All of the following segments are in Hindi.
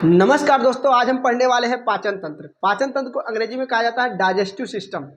नमस्कार दोस्तों, आज हम पढ़ने वाले हैं पाचन तंत्र। पाचन तंत्र को अंग्रेजी में कहा जाता है डाइजेस्टिव सिस्टम।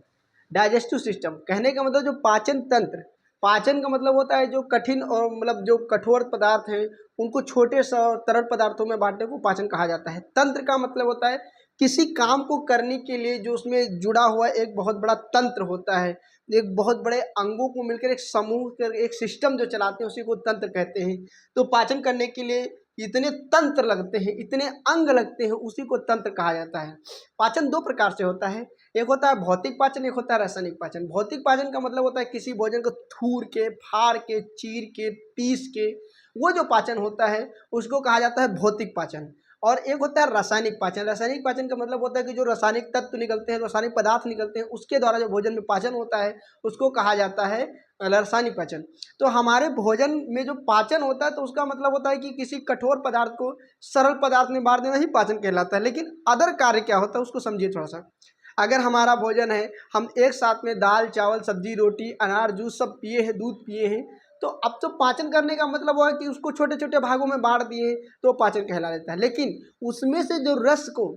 डाइजेस्टिव सिस्टम कहने का मतलब जो पाचन तंत्र, पाचन का मतलब होता है जो कठिन और मतलब जो कठोर पदार्थ हैं उनको छोटे तरल पदार्थों में बांटने को पाचन कहा जाता है। तंत्र का मतलब होता है किसी काम को करने के लिए जो उसमें जुड़ा हुआ एक बहुत बड़ा तंत्र होता है, एक बहुत बड़े अंगों को मिलकर एक समूह कर एक सिस्टम जो चलाते हैं उसी को तंत्र कहते हैं। तो पाचन करने के लिए इतने तंत्र लगते हैं, इतने अंग लगते हैं, उसी को तंत्र कहा जाता है। पाचन दो प्रकार से होता है, एक होता है भौतिक पाचन, एक होता है रासायनिक पाचन। भौतिक पाचन का मतलब होता है किसी भोजन को थूर के, फाड़ के, चीर के, पीस के, वो जो पाचन होता है उसको कहा जाता है भौतिक पाचन। और एक होता है रासायनिक पाचन। रासायनिक पाचन का मतलब होता है कि जो रासायनिक तत्व निकलते हैं, रासायनिक पदार्थ निकलते हैं, उसके द्वारा जो भोजन में पाचन होता है उसको कहा जाता है रासायनिक पाचन। तो हमारे भोजन में जो पाचन होता है तो उसका मतलब होता है कि किसी कठोर पदार्थ को सरल पदार्थ में बांट देना ही पाचन कहलाता है। लेकिन अदर कार्य क्या होता है उसको समझिए थोड़ा सा। अगर हमारा भोजन है, हम एक साथ में दाल, चावल, सब्जी, रोटी, अनार, जूस सब पिए हैं, दूध पिए हैं, तो अब तो पाचन करने का मतलब वो है कि उसको छोटे छोटे भागों में बांट दिए तो पाचन कहला देता है। लेकिन उसमें से जो रस को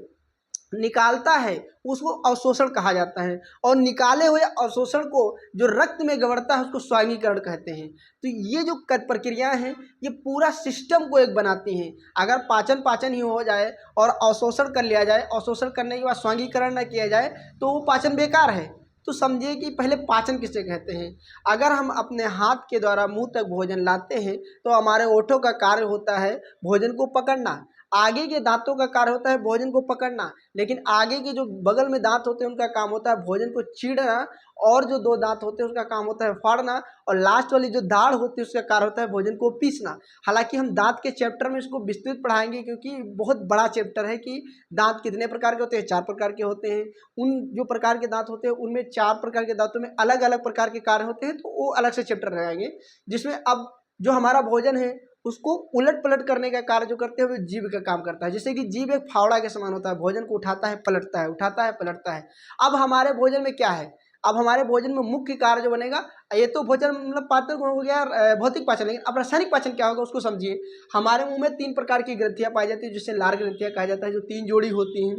निकालता है उसको अवशोषण कहा जाता है, और निकाले हुए अवशोषण को जो रक्त में गवड़ता है उसको स्वांगीकरण कहते हैं। तो ये जो प्रक्रियाएं हैं ये पूरा सिस्टम को एक बनाती हैं। अगर पाचन पाचन ही हो जाए और अवशोषण कर लिया जाए, अवशोषण करने के बाद स्वांगीकरण न किया जाए तो वो पाचन बेकार है। तो समझिए कि पहले पाचन किसे कहते हैं। अगर हम अपने हाथ के द्वारा मुंह तक भोजन लाते हैं तो हमारे ओठों का कार्य होता है भोजन को पकड़ना, आगे के दांतों का कार्य होता है भोजन को पकड़ना, लेकिन आगे के जो बगल में दांत होते हैं उनका काम होता है भोजन को चीरना, और जो दो दांत होते हैं उसका काम होता है फाड़ना, और लास्ट वाली जो दाढ़ होती है उसका कार्य होता है भोजन को पीसना। हालांकि हम दांत के चैप्टर में इसको विस्तृत पढ़ाएंगे क्योंकि बहुत बड़ा चैप्टर है कि दांत कितने प्रकार के होते हैं। 4 प्रकार के होते हैं। उन जो प्रकार के दांत होते हैं उनमें 4 प्रकार के दांतों में अलग अलग प्रकार के कार्य होते हैं, तो वो अलग से चैप्टर रहेंगे। जिसमें अब जो हमारा भोजन है उसको उलट पलट करने का कार्य जो करते हैं वो जीभ का काम करता है। जैसे कि जीभ एक फावड़ा के समान होता है, भोजन को उठाता है पलटता है, उठाता है पलटता है। अब हमारे भोजन में क्या है, अब हमारे भोजन में मुख्य कार्य जो बनेगा, ये तो भोजन मतलब पाचन हो गया भौतिक पाचन, लेकिन अब रासायनिक पाचन क्या होगा उसको समझिए। हमारे मुंह में 3 प्रकार की ग्रंथियां पाई जाती है जिसे लार ग्रंथियां कहा जाता है, जो 3 जोड़ी होती हैं,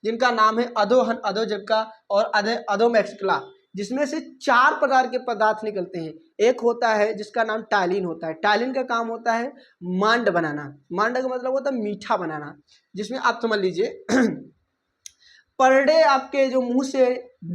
जिनका नाम है अधोहन, अधोजक्का और अधोमैक्सिकला। जिसमें से 4 प्रकार के पदार्थ निकलते हैं। एक होता है जिसका नाम टाइलिन होता है। टाइलिन का काम होता है मांड बनाना। मांड का मतलब होता है मीठा बनाना। जिसमें आप समझ लीजिए पर डे आपके जो मुंह से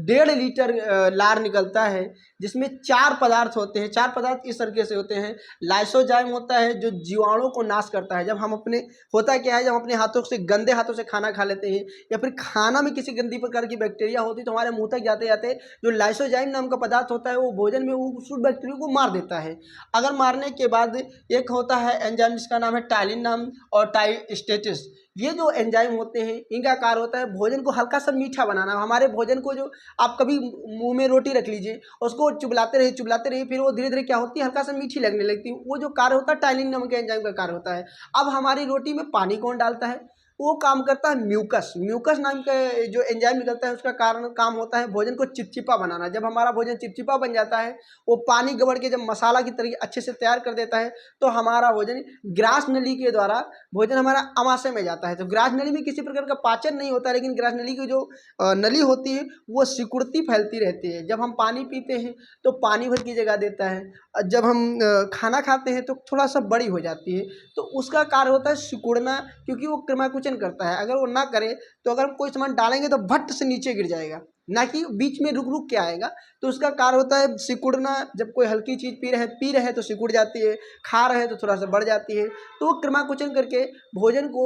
1.5 लीटर लार निकलता है, जिसमें 4 पदार्थ होते हैं। 4 पदार्थ इस तरीके से होते हैं। लाइसोजाइम होता है जो जीवाणुओं को नाश करता है। जब हम अपने होता क्या है, जब हम अपने हाथों से गंदे हाथों से खाना खा लेते हैं या फिर खाना में किसी गंदी प्रकार की बैक्टीरिया होती है तो हमारे मुंह तक जाते जाते जो लाइसोजाइम नाम का पदार्थ होता है वो भोजन में उस बैक्टीरिया को मार देता है। अगर मारने के बाद एक होता है एंजाइम जिसका नाम है टाइलिन नाम और टाइस्टेटिस। ये जो एंजाइम होते हैं इनका कार्य होता है भोजन को हल्का सा मीठा बनाना। हमारे भोजन को जो आप कभी मुंह में रोटी रख लीजिए, उसको चुबलाते रहिए, फिर वो धीरे धीरे क्या होती है, हल्का सा मीठी लगने लगती है। वो जो कार्य होता है टाइलिन नामक एंजाइम का कार्य होता है। अब हमारी रोटी में पानी कौन डालता है, वो काम करता है म्यूकस। म्यूकस नाम का जो एंजाइम निकलता है उसका कारण काम होता है भोजन को चिपचिपा बनाना। जब हमारा भोजन चिपचिपा बन जाता है, वो पानी गबड़ के जब मसाला की तरह अच्छे से तैयार कर देता है, तो हमारा भोजन ग्रास नली के द्वारा भोजन हमारा आमाशय में जाता है। तो ग्रास नली में किसी प्रकार का पाचन नहीं होता, लेकिन ग्रास नली की जो नली होती है वो सिकुड़ती फैलती रहती है। जब हम पानी पीते हैं तो पानी भर की जगह देता है, और जब हम खाना खाते हैं तो थोड़ा सा बड़ी हो जाती है। तो उसका कार्य होता है सिकुड़ना, क्योंकि वो क्रमाकुचन करता है। अगर वो ना करे तो अगर कोई सामान डालेंगे तो भट्ट से नीचे गिर जाएगा, ना कि बीच में रुक रुक के आएगा। तो उसका कार्य होता है सिकुड़ना। जब कोई हल्की चीज़ पी रहे तो सिकुड़ जाती है, खा रहे तो थोड़ा सा बढ़ जाती है। तो वो क्रमाकुचन करके भोजन को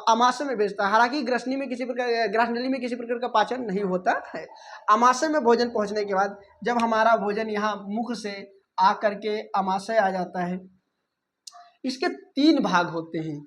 आमाशय में भेजता है। हालांकि ग्रसनी में किसी प्रकार ग्रास नली में किसी प्रकार का पाचन नहीं होता है। आमाशय में भोजन पहुंचने के बाद जब हमारा भोजन यहाँ मुख से आ करके आमाशय आ जाता है, इसके 3 भाग होते हैं।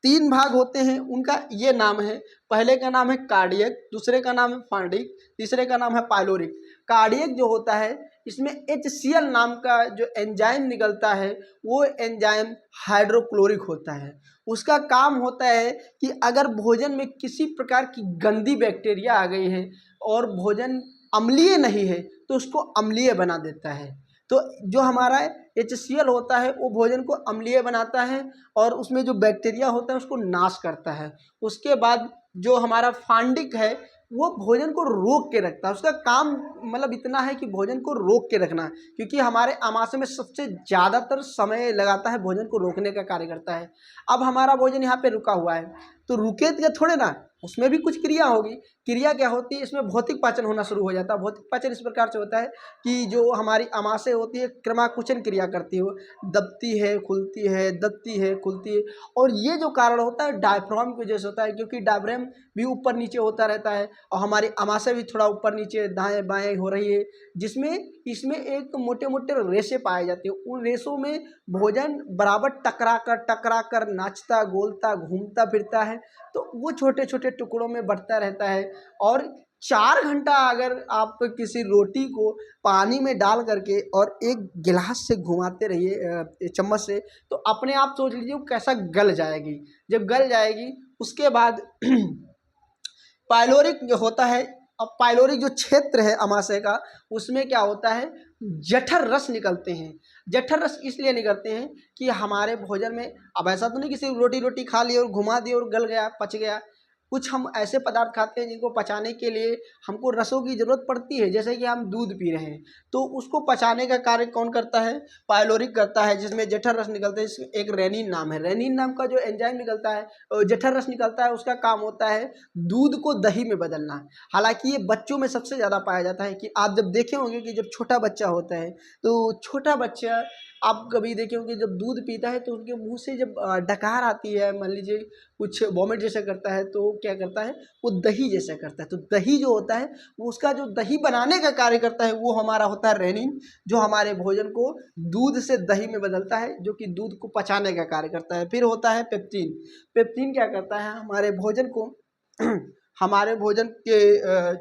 3 भाग होते हैं, उनका ये नाम है। पहले का नाम है कार्डियक, दूसरे का नाम है फॉन्डिक, तीसरे का नाम है पाइलोरिक। कार्डियक जो होता है इसमें HCl नाम का जो एंजाइम निकलता है वो एंजाइम हाइड्रोक्लोरिक होता है। उसका काम होता है कि अगर भोजन में किसी प्रकार की गंदी बैक्टीरिया आ गई है और भोजन अम्लीय नहीं है तो उसको अम्लीय बना देता है। तो जो हमारा HCl होता है वो भोजन को अम्लीय बनाता है और उसमें जो बैक्टीरिया होता है उसको नाश करता है। उसके बाद जो हमारा फांडिक है वो भोजन को रोक के रखता है। उसका काम मतलब इतना है कि भोजन को रोक के रखना, क्योंकि हमारे आमाशय में सबसे ज़्यादातर समय लगाता है, भोजन को रोकने का कार्य करता है। अब हमारा भोजन यहाँ पे रुका हुआ है तो रुके थोड़े ना, उसमें भी कुछ क्रिया होगी। क्रिया क्या होती है, इसमें भौतिक पाचन होना शुरू हो जाता है। भौतिक पाचन इस प्रकार से होता है कि जो हमारी आमाशय होती है क्रमाकुचन क्रिया करती है, वो दबती है खुलती है, दबती है खुलती है। और ये जो कारण होता है डायफ्राम की वजह से होता है, क्योंकि डायफ्राम भी ऊपर नीचे होता रहता है और हमारी आमाशय भी थोड़ा ऊपर नीचे दाएं बाएं हो रही है, जिसमें इसमें एक मोटे मोटे रेशे पाए जाते हैं। उन रेशों में भोजन बराबर टकरा कर नाचता गोलता घूमता फिरता है, तो वो छोटे छोटे टुकड़ों में बढ़ता रहता है। और 4 घंटा अगर आप किसी रोटी को पानी में डाल करके और एक गिलास से घुमाते रहिए चम्मच से, तो अपने आप सोच लीजिए वो कैसा गल जाएगी। जब गल जाएगी उसके बाद पाइलोरिक जो होता है, अब पाइलोरिक जो क्षेत्र है आमाशय का, उसमें क्या होता है, जठर रस निकलते हैं। जठर रस इसलिए निकलते हैं कि हमारे भोजन में, अब ऐसा तो नहीं कि सिर्फ रोटी रोटी खा ली और घुमा दी और गल गया पच गया, कुछ हम ऐसे पदार्थ खाते हैं जिनको पचाने के लिए हमको रसों की ज़रूरत पड़ती है। जैसे कि हम दूध पी रहे हैं तो उसको पचाने का कार्य कौन करता है, पाइलोरिक करता है, जिसमें जठर रस निकलता है। इसमें एक रेनिन नाम है, रेनिन नाम का जो एंजाइम निकलता है, जठर रस निकलता है, उसका काम होता है दूध को दही में बदलना। हालांकि ये बच्चों में सबसे ज़्यादा पाया जाता है, कि आप जब देखे होंगे कि जब छोटा बच्चा होता है तो छोटा बच्चा, आप कभी देखे होंगे जब दूध पीता है तो उनके मुंह से जब डकार आती है, मान लीजिए कुछ वॉमिट जैसा करता है, तो क्या करता है, वो दही जैसा करता है। तो दही जो होता है वो उसका जो दही बनाने का कार्य करता है वो हमारा होता है रेनिन, जो हमारे भोजन को दूध से दही में बदलता है, जो कि दूध को पचाने का कार्य करता है। फिर होता है पेप्टिन। पेप्टिन क्या करता है, हमारे भोजन को हमारे भोजन के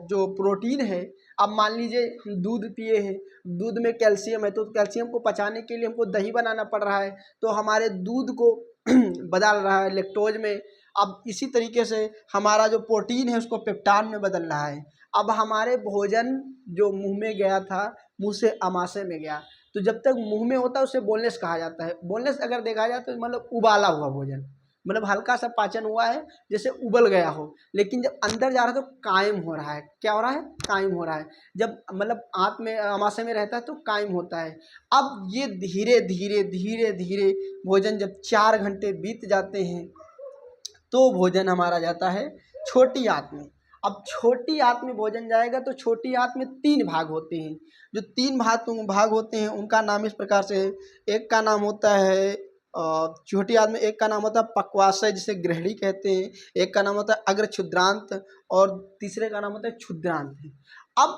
जो प्रोटीन है, अब मान लीजिए हम दूध पिए हैं, दूध में कैल्शियम है, तो कैल्शियम को पचाने के लिए हमको दही बनाना पड़ रहा है, तो हमारे दूध को बदल रहा है लैक्टोज में। अब इसी तरीके से हमारा जो प्रोटीन है उसको पेप्टान में बदल रहा है। अब हमारे भोजन जो मुंह में गया था, मुंह से आमाशय में गया, तो जब तक मुंह में होता है उसे बोनलेस कहा जाता है। बोनलेस अगर देखा जाए तो मतलब उबाला हुआ भोजन, मतलब हल्का सा पाचन हुआ है जैसे उबल गया हो, लेकिन जब अंदर जा रहा है तो कायम हो रहा है। क्या हो रहा है, कायम हो रहा है। जब मतलब आंत में आमाशय में रहता है तो कायम होता है। अब ये धीरे धीरे धीरे धीरे भोजन जब 4 घंटे बीत जाते हैं तो भोजन हमारा जाता है छोटी आंत में। अब छोटी आंत में भोजन जाएगा तो छोटी आंत में 3 भाग होते हैं। जो 3 भाग होते हैं उनका नाम इस प्रकार से है। एक का नाम होता है छोटी आंत में, एक का नाम होता है पक्वाशय जिसे ग्रहणी कहते हैं, एक का नाम होता है अग्र क्षुद्रांत और तीसरे का नाम होता है क्षुद्रांत। अब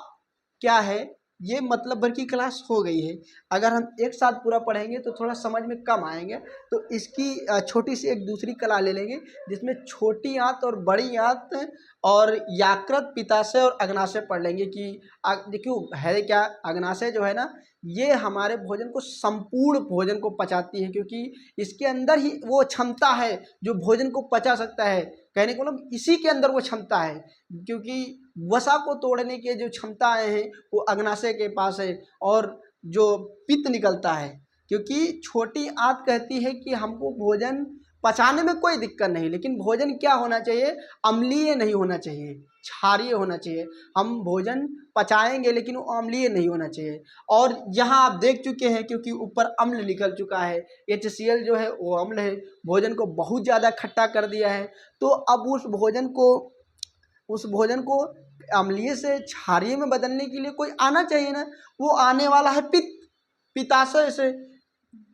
क्या है, ये मतलब भर की क्लास हो गई है। अगर हम एक साथ पूरा पढ़ेंगे तो थोड़ा समझ में कम आएंगे, तो इसकी छोटी सी एक दूसरी कला ले लेंगे जिसमें छोटी आंत और बड़ी आंत और यकृत, पित्ताशय और अग्नाशय पढ़ लेंगे। कि देखियो है क्या, अग्नाशय जो है ना, ये हमारे भोजन को, संपूर्ण भोजन को पचाती है, क्योंकि इसके अंदर ही वो क्षमता है जो भोजन को पचा सकता है। कहने को मतलब इसी के अंदर वो क्षमता है, क्योंकि वसा को तोड़ने की जो क्षमताएं हैं वो अग्नाशय के पास है। और जो पित्त निकलता है, क्योंकि छोटी आंत कहती है कि हमको भोजन पचाने में कोई दिक्कत नहीं, लेकिन भोजन क्या होना चाहिए, अम्लीय नहीं होना चाहिए, क्षारीय होना चाहिए। हम भोजन पचाएंगे लेकिन वो अम्लीय नहीं होना चाहिए। और यहाँ आप देख चुके हैं क्योंकि ऊपर अम्ल निकल चुका है, HCl जो है वो अम्ल है, भोजन को बहुत ज़्यादा खट्टा कर दिया है। तो अब उस भोजन को अम्लीय से क्षारीय में बदलने के लिए कोई आना चाहिए ना, वो आने वाला है पित्ताशय से।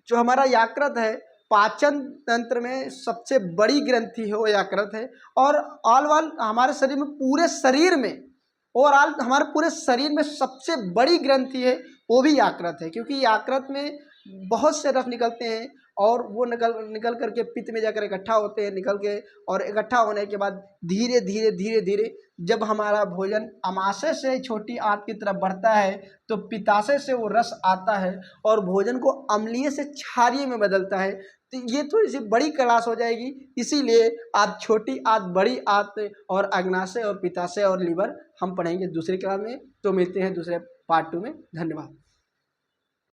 जो हमारा यकृत है, पाचन तंत्र में सबसे बड़ी ग्रंथि है वो यकृत है। और ऑल हमारे शरीर में, पूरे शरीर में, ओवरऑल हमारे पूरे शरीर में सबसे बड़ी ग्रंथि है वो भी यकृत है, क्योंकि यकृत में बहुत से रस निकलते हैं और वो निकल करके पित्त में जाकर इकट्ठा होते हैं, निकल के, और इकट्ठा होने के बाद धीरे धीरे धीरे धीरे जब हमारा भोजन आमाशय से छोटी आंत की तरफ बढ़ता है तो पित्ताशय से वो रस आता है और भोजन को अम्लीय से क्षारीय में बदलता है। तो ये थोड़ी सी बड़ी क्लास हो जाएगी, इसीलिए आप छोटी आंत, बड़ी आंत और अग्नाशय और पित्ताशय और लीवर हम पढ़ेंगे दूसरी क्लास में। तो मिलते हैं दूसरे पार्ट 2 में। धन्यवाद।